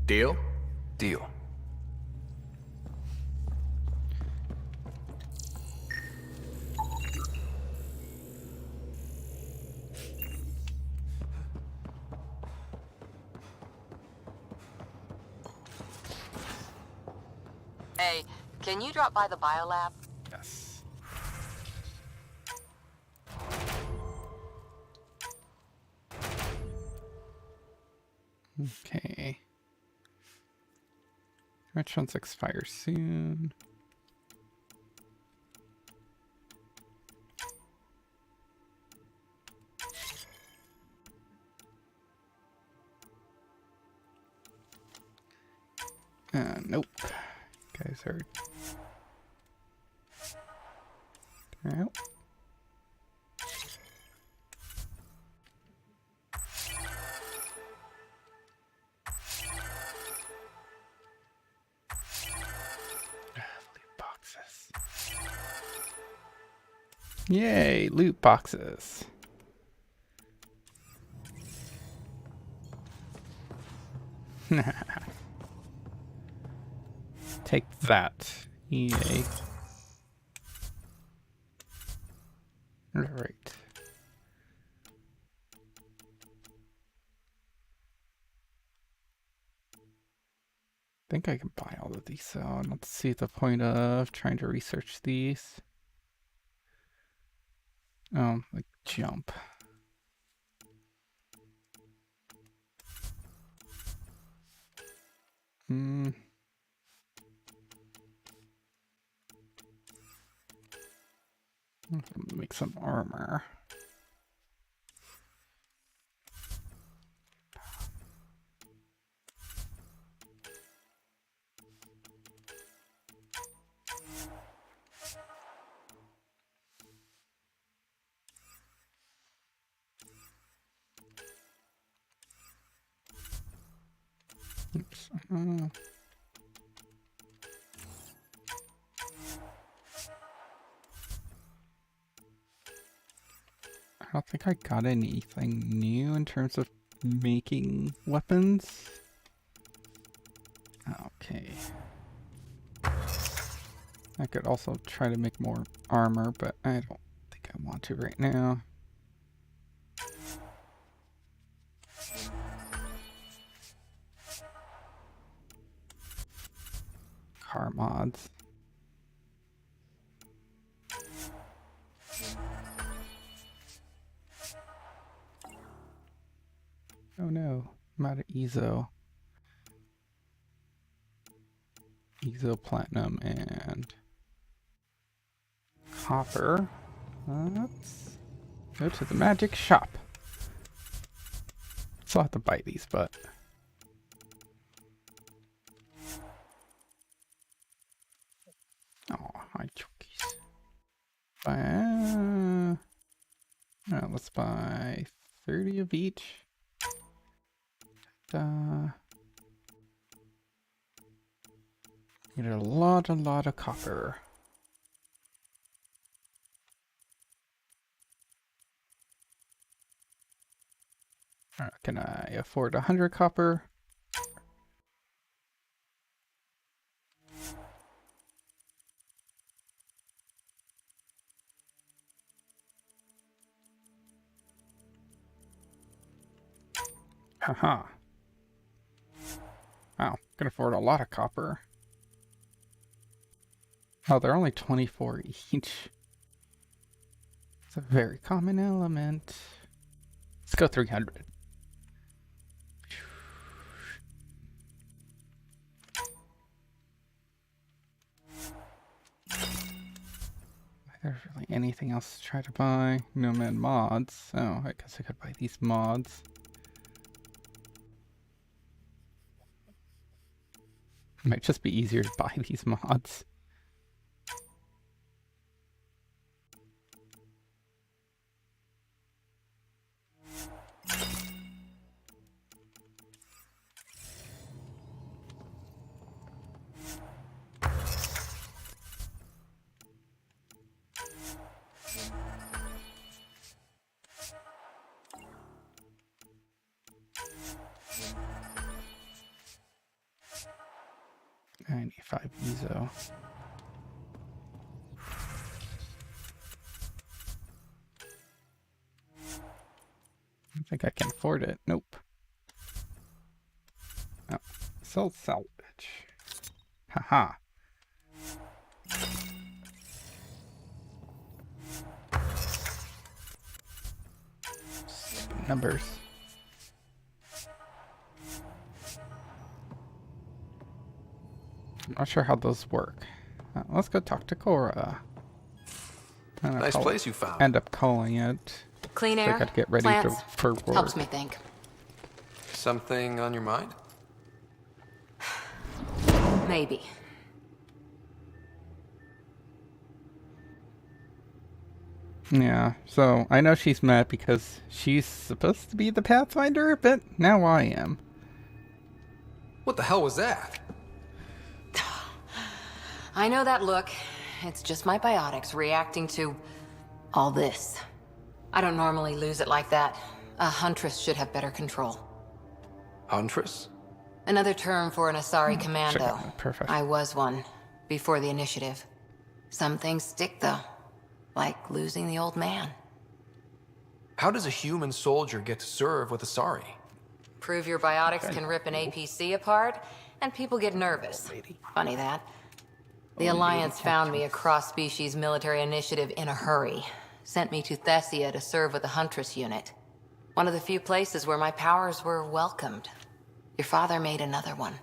Deal? Deal. Hey, can you drop by the biolab? Yes. Okay. Which ones expire soon? Nope. Guys are out. Loot boxes. Yay, loot boxes. take that. EA. Alright. I think I can buy all of these, so I don't see the point of trying to research these. Oh, like jump. Make some armor. Oops. I don't think I got anything new in terms of making weapons. Okay. I could also try to make more armor, but I don't think I want to right now. Car mods. Oh no, I'm out of Ezo. Ezo Platinum and Copper. Let's go to the magic shop. Still have to buy these, but... Oh, hi, Chookies. Let's buy 30 of each. Get a lot of copper. Can I afford 100 copper? Haha. Wow, can afford a lot of copper. Oh, they're only 24 each. It's a very common element. Let's go 300. There's really anything else to try to buy? Nomad mods. Oh, I guess I could buy these mods. Might just be easier to buy these mods. I need 5 Ezo. I think I can afford it. Nope. Oh, sell salvage. Haha. Stupid numbers. I'm not sure how those work. Let's go talk to Cora. Nice place you found. End up calling it. Clean I air, gotta get ready plants, for work. helps me think. Something on your mind? Maybe. Yeah, so I know she's mad because she's supposed to be the Pathfinder, but now I am. What the hell was that? I know that look. It's just my biotics reacting to all this. I don't normally lose it like that. A huntress should have better control. Huntress? Another term for an Asari commando. Perfect. I was one, before the initiative. Some things stick, though. Like losing the old man. How does a human soldier get to serve with Asari? Prove your biotics can rip an APC apart, and people get nervous. Funny that. The Alliance found me a cross-species military initiative in a hurry. Sent me to Thessia to serve with the Huntress unit. One of the few places where my powers were welcomed. Your father made another one.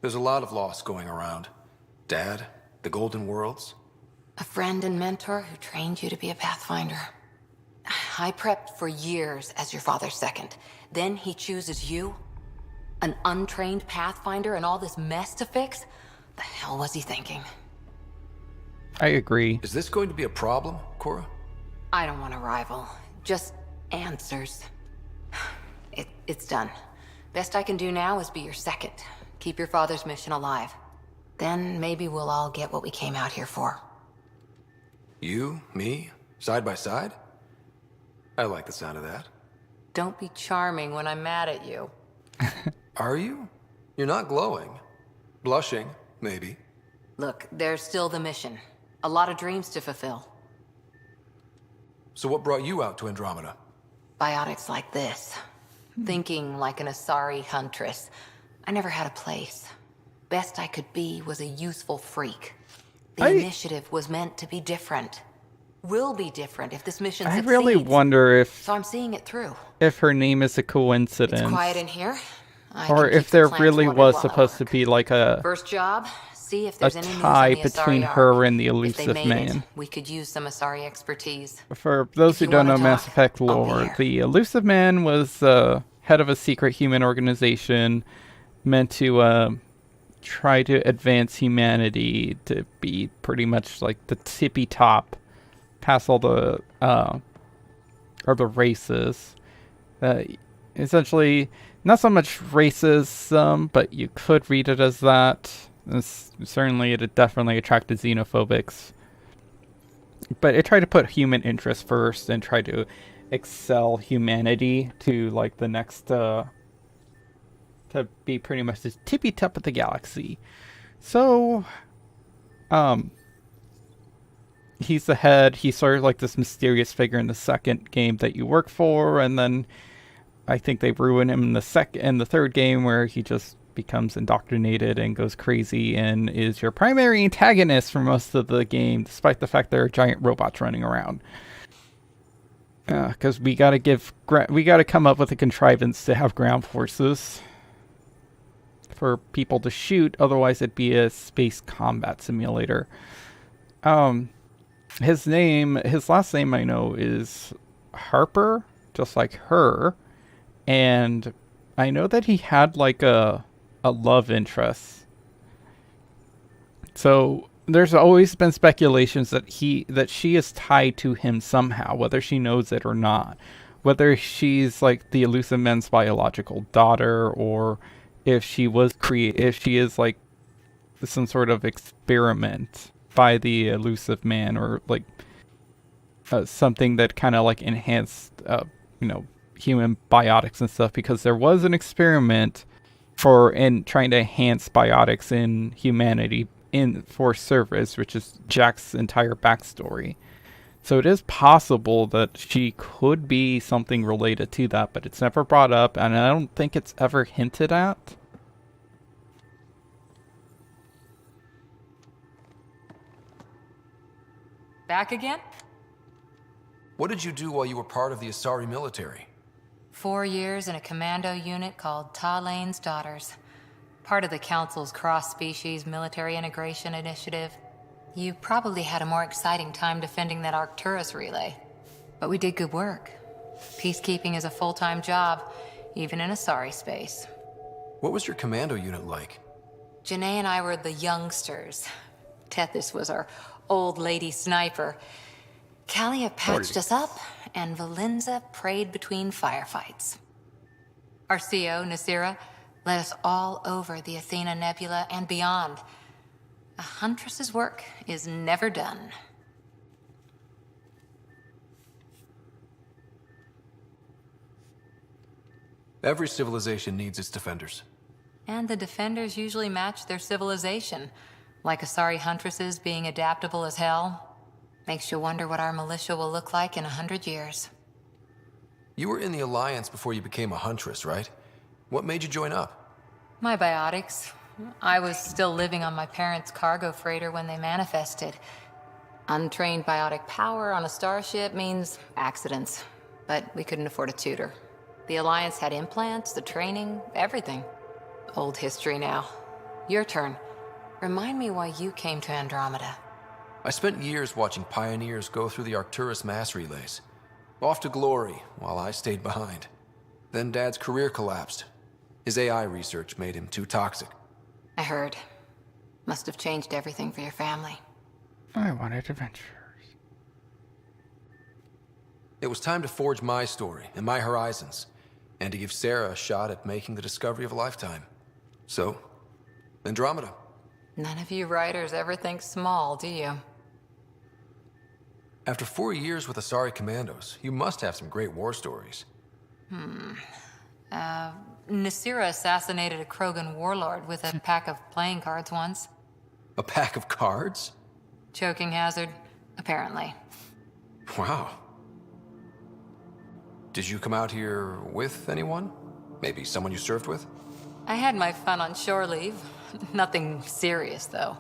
There's a lot of loss going around. Dad, the Golden Worlds. A friend and mentor who trained you to be a Pathfinder. I prepped for years as your father's second. Then he chooses you? An untrained Pathfinder and all this mess to fix? The hell was he thinking? I agree. Is this going to be a problem, Cora? I don't want a rival. Just answers. It's done. Best I can do now is be your second. Keep your father's mission alive. Then maybe we'll all get what we came out here for. You, me, side by side? I like the sound of that. Don't be charming when I'm mad at you. Are you? You're not glowing. Blushing, maybe. Look, there's still the mission. A lot of dreams to fulfill. So what brought you out to Andromeda? Biotics like this. Thinking like an Asari huntress. I never had a place. Best I could be was a useful freak. The initiative was meant to be different. Will be different if this mission succeeds. I really wonder if So I'm seeing it through. if her name is a coincidence. It's quiet in here. Or if there really was supposed to be like a First job, see if there's any news on tie the between Asari her arc. and the If elusive they made man. it, we could use some Asari expertise. For those If who you don't know wanna Mass talk, Effect I'll be lore, here. the elusive man was head of a secret human organization meant to try to advance humanity to be pretty much like the tippy top past all the other races. Essentially, not so much racism, but you could read it as that. Certainly, it definitely attracted xenophobics. But it tried to put human interest first and try to excel humanity to like the next to be pretty much the tippy top of the galaxy. So he's the head. He's sort of like this mysterious figure in the second game that you work for, and then I think they ruin him in the third game where he just becomes indoctrinated and goes crazy and is your primary antagonist for most of the game, despite the fact there are giant robots running around. Because we gotta come up with a contrivance to have ground forces for people to shoot. Otherwise, it'd be a space combat simulator. His last name I know is Harper, just like her, and I know that he had like a love interest. So there's always been speculations that she is tied to him somehow, whether she knows it or not. Whether she's like the elusive man's biological daughter, or if she is like some sort of experiment by the elusive man, or like something that kind of like enhanced human biotics and stuff, because there was an experiment in trying to enhance biotics in humanity for service, which is Jack's entire backstory. So it is possible that she could be something related to that, but it's never brought up, and I don't think it's ever hinted at. Back again? What did you do while you were part of the Asari military? 4 years in a commando unit called Talane's Daughters. Part of the Council's cross-species military integration initiative. You probably had a more exciting time defending that Arcturus relay. But we did good work. Peacekeeping is a full-time job, even in Asari space. What was your commando unit like? Janae and I were the youngsters. Tethys was our old lady sniper. Kalia patched us up, and Valenza prayed between firefights. Our CO, Nasira, led us all over the Athena Nebula and beyond. A huntress's work is never done. Every civilization needs its defenders. And the defenders usually match their civilization, like Asari huntresses being adaptable as hell. Makes you wonder what our militia will look like in 100 years. You were in the Alliance before you became a huntress, right? What made you join up? My biotics. I was still living on my parents' cargo freighter when they manifested. Untrained biotic power on a starship means accidents, but we couldn't afford a tutor. The Alliance had implants, the training, everything. Old history now. Your turn. Remind me why you came to Andromeda. I spent years watching pioneers go through the Arcturus mass relays. Off to glory, while I stayed behind. Then Dad's career collapsed. His AI research made him too toxic. I heard. Must have changed everything for your family. I wanted adventures. It was time to forge my story and my horizons, and to give Sarah a shot at making the discovery of a lifetime. So, Andromeda. None of you writers ever think small, do you? After 4 years with Asari Commandos, you must have some great war stories. Nasira assassinated a Krogan warlord with a pack of playing cards once. A pack of cards? Choking hazard, apparently. Wow. Did you come out here with anyone? Maybe someone you served with? I had my fun on shore leave. Nothing serious, though.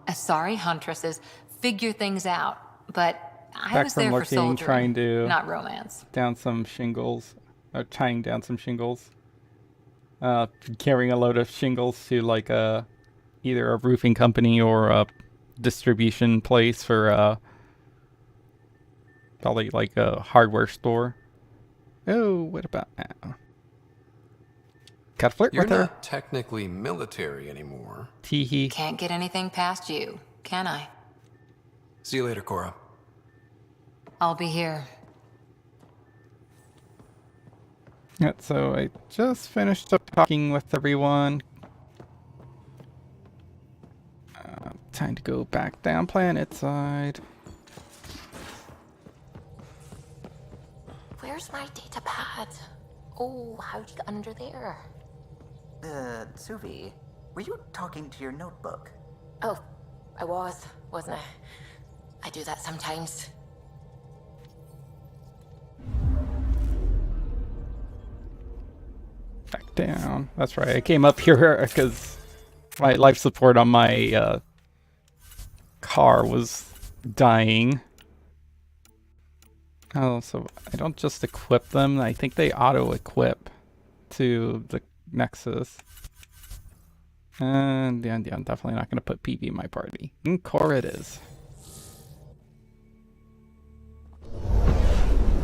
Asari huntresses figure things out, but I Back was from there for looking, soldiering, trying to not romance. down some shingles, tying down some shingles. Carrying a load of shingles to like either a roofing company or a distribution place for probably like a hardware store. Oh, what about now? Gotta flirt You're with her. not technically military anymore. Teehee. Can't get anything past you, can I? See you later, Cora. I'll be here. Yeah, so I just finished up talking with everyone. Time to go back down planet side. Where's my data pad? Oh, how'd you get under there? Suvi, were you talking to your notebook? Oh, I wasn't I? I do that sometimes. Back down. That's right. I came up here because my life support on my car was dying. Oh, so I don't just equip them. I think they auto-equip to the Nexus. And yeah, I'm definitely not going to put PV in my party. And core it is.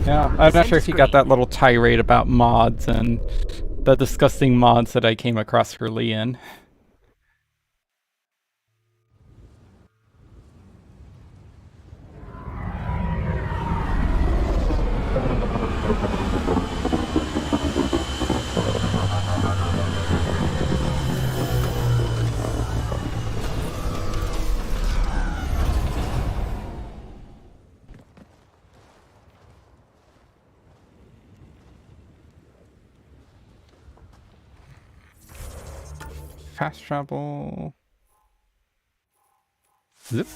Yeah, I'm not sure if you got that little tirade about mods and the disgusting mods that I came across early in. Fast travel. Zip.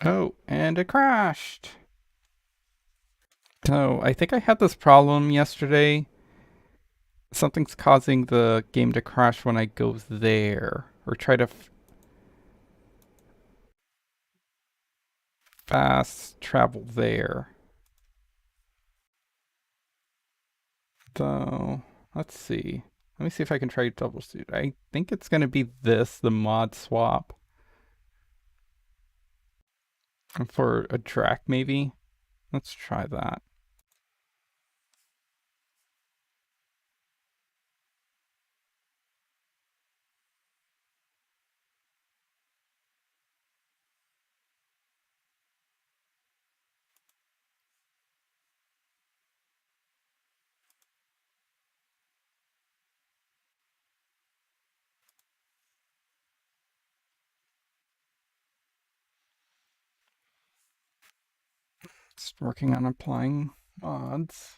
Oh, and it crashed. So I think I had this problem yesterday. Something's causing the game to crash when I go there. Or try to fast travel there. So, let's see. Let me see if I can try to troubleshoot. I think it's going to be this, the mod swap. For a track, maybe? Let's try that. Just working on applying mods.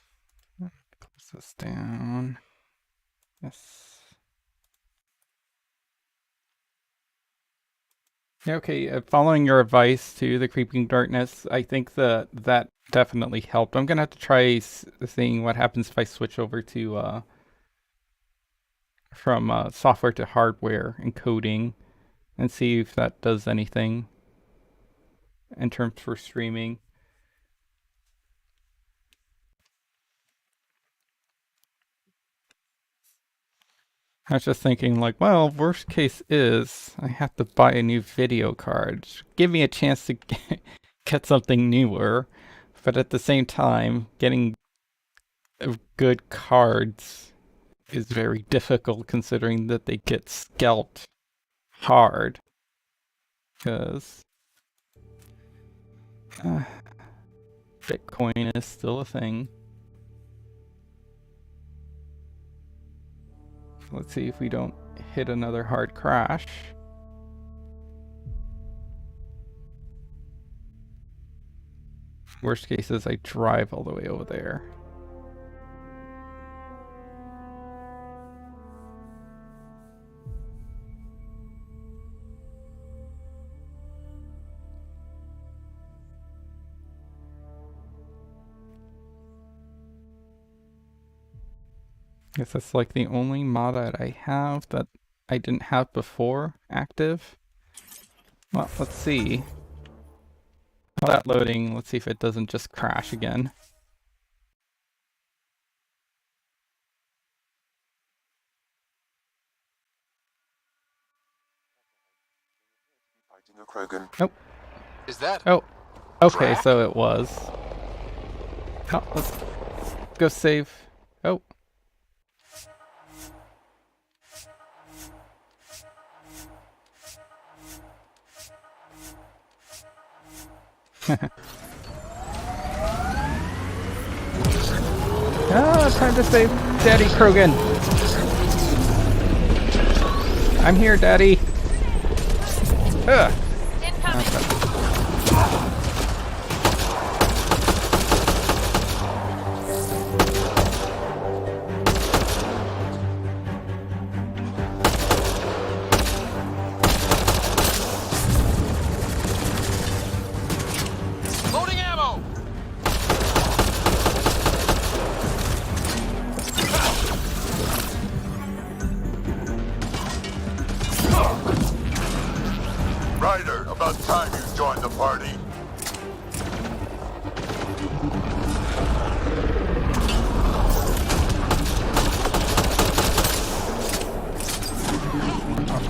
Close this down. Yes. Yeah, okay, following your advice to the Creeping Darkness, I think that definitely helped. I'm gonna have to try seeing what happens if I switch over to from software to hardware encoding and see if that does anything in terms for streaming. I was just thinking, like, well, worst case is I have to buy a new video card. Give me a chance to get something newer, but at the same time, getting good cards is very difficult considering that they get scalped hard. Because Bitcoin is still a thing. Let's see if we don't hit another hard crash. Worst case is I drive all the way over there. Guess that's like the only mod that I have that I didn't have before active. Well, let's see. While that loading, let's see if it doesn't just crash again. Nope. Is that? Oh, okay, Track? so it was. Oh, let's go save. Oh. Ah, time to save Daddy Krogan. I'm here, Daddy. Ugh. Loading ammo! Ryder, about time you joined the party.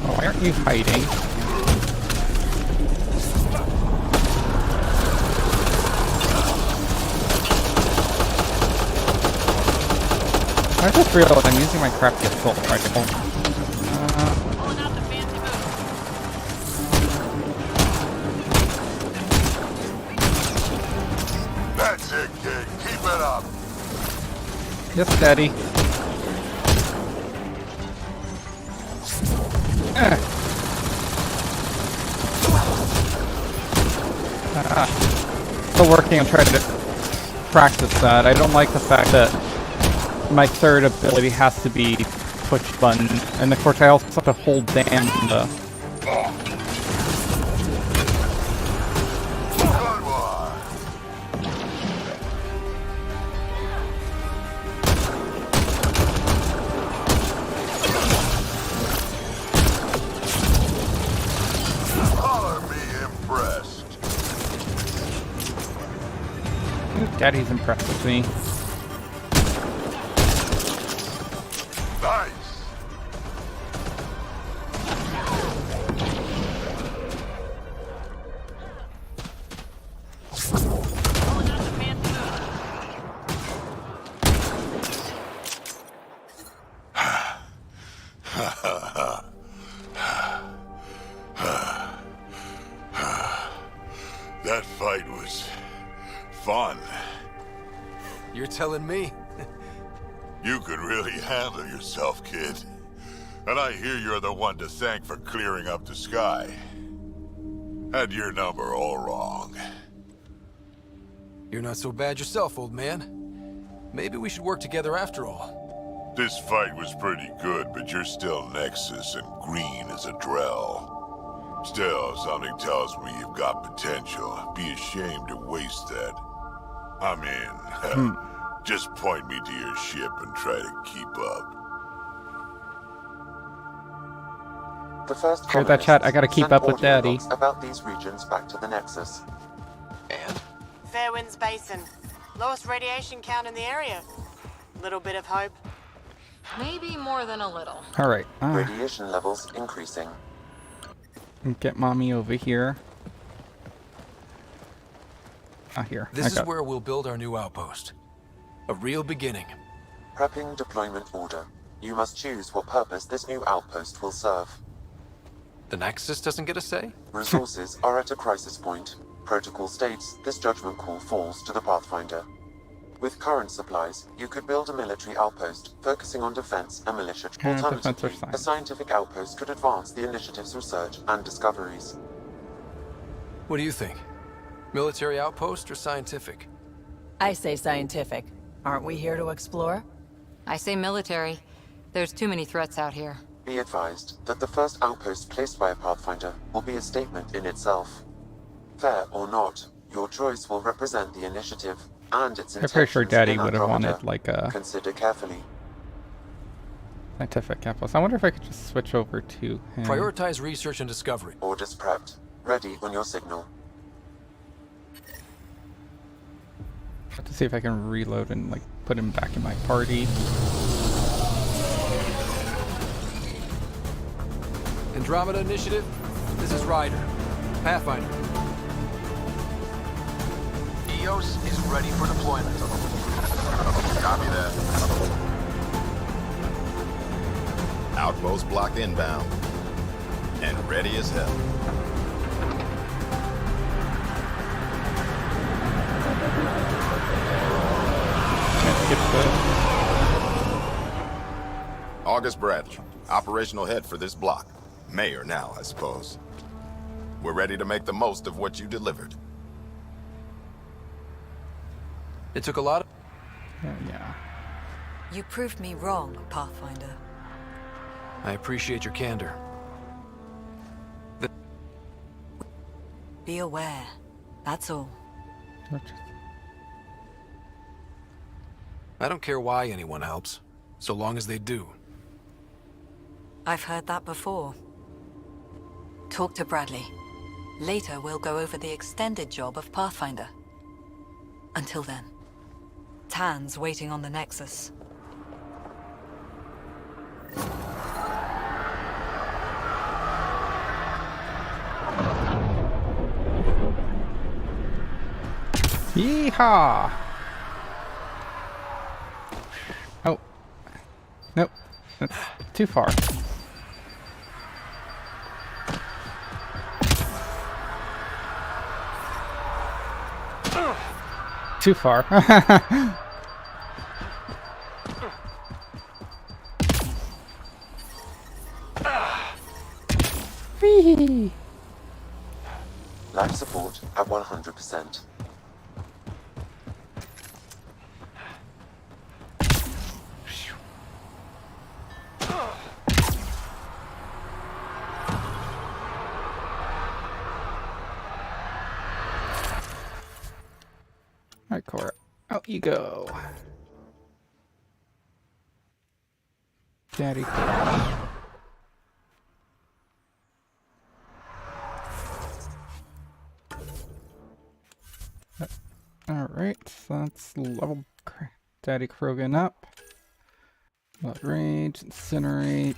Why aren't you hiding? I just realized I'm using my crafty assault rifle. Pulling out the fancy move. That's it, kid. Keep it up. Yes, Daddy. Still working on trying to practice that. I don't like the fact that my third ability has to be push button, and of course I also have to hold down the... Good one. Color me impressed. Daddy's impressed with me. Nice. Pulling out the fancy move. That fight was fun. You're telling me? You could really handle yourself, kid. And I hear you're the one to thank for clearing up the sky. Had your number all wrong. You're not so bad yourself, old man. Maybe we should work together after all. This fight was pretty good, but you're still Nexus and green as a Drell. Still, something tells me you've got potential. Be ashamed to waste that. I mean, just point me to your ship and try to keep up. The first Hear that, chat? I gotta keep up with Daddy. About these regions back to the Nexus. And? Fairwinds Basin. Lowest radiation count in the area. Little bit of hope. Maybe more than a little. All right. Radiation levels increasing. Get mommy over here. Here. This is where we'll build our new outpost. A real beginning. Prepping deployment order. You must choose what purpose this new outpost will serve. The Nexus doesn't get a say? Resources are at a crisis point. Protocol states this judgment call falls to the Pathfinder. With current supplies, you could build a military outpost focusing on defense and militia. Alternatively, a scientific outpost could advance the initiative's research and discoveries. What do you think? Military outpost or scientific? I say scientific. Aren't we here to explore? I say military. There's too many threats out here. Be advised that the first outpost placed by a Pathfinder will be a statement in itself. Fair or not, your choice will represent the initiative and its intentions. I'm pretty sure Daddy in would have Andromeda. wanted like a Consider carefully. scientific outpost. I wonder if I could just switch over to him. Prioritize research and discovery. Orders prepped. Ready on your signal. Have to see if I can reload and like put him back in my party. Andromeda Initiative, this is Ryder. Pathfinder. EOS is ready for deployment. Copy that. Outpost block inbound. And ready as hell. August Bradley, operational head for this block. Mayor now, I suppose. We're ready to make the most of what you delivered. It took a lot of... Yeah. You proved me wrong, Pathfinder. I appreciate your candor. Be aware. That's all. I don't care why anyone helps, so long as they do. I've heard that before. Talk to Bradley. Later, we'll go over the extended job of Pathfinder. Until then, Tan's waiting on the Nexus. Yeehaw! Oh. Nope. That's too far. Too far. Whee! Life support at 100%. Alright, Cora. Out you go. Daddy. Alright, so that's level Daddy Krogan up. Blood Rage, Incinerate.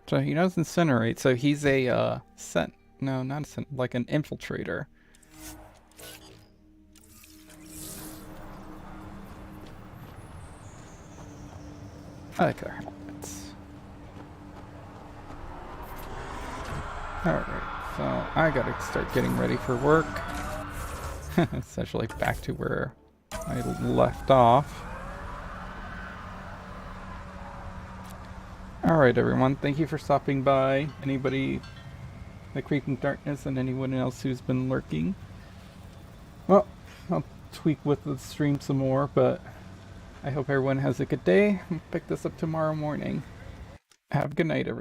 So he knows Incinerate, so he's a, no, not a like an infiltrator. I like their helmets. Alright. So I gotta start getting ready for work. Essentially back to where I left off. Alright everyone, thank you for stopping by. Anybody, the Creeping Darkness, and anyone else who's been lurking. Well, I'll tweak with the stream some more, but I hope everyone has a good day. I'll pick this up tomorrow morning. Have a good night, everyone.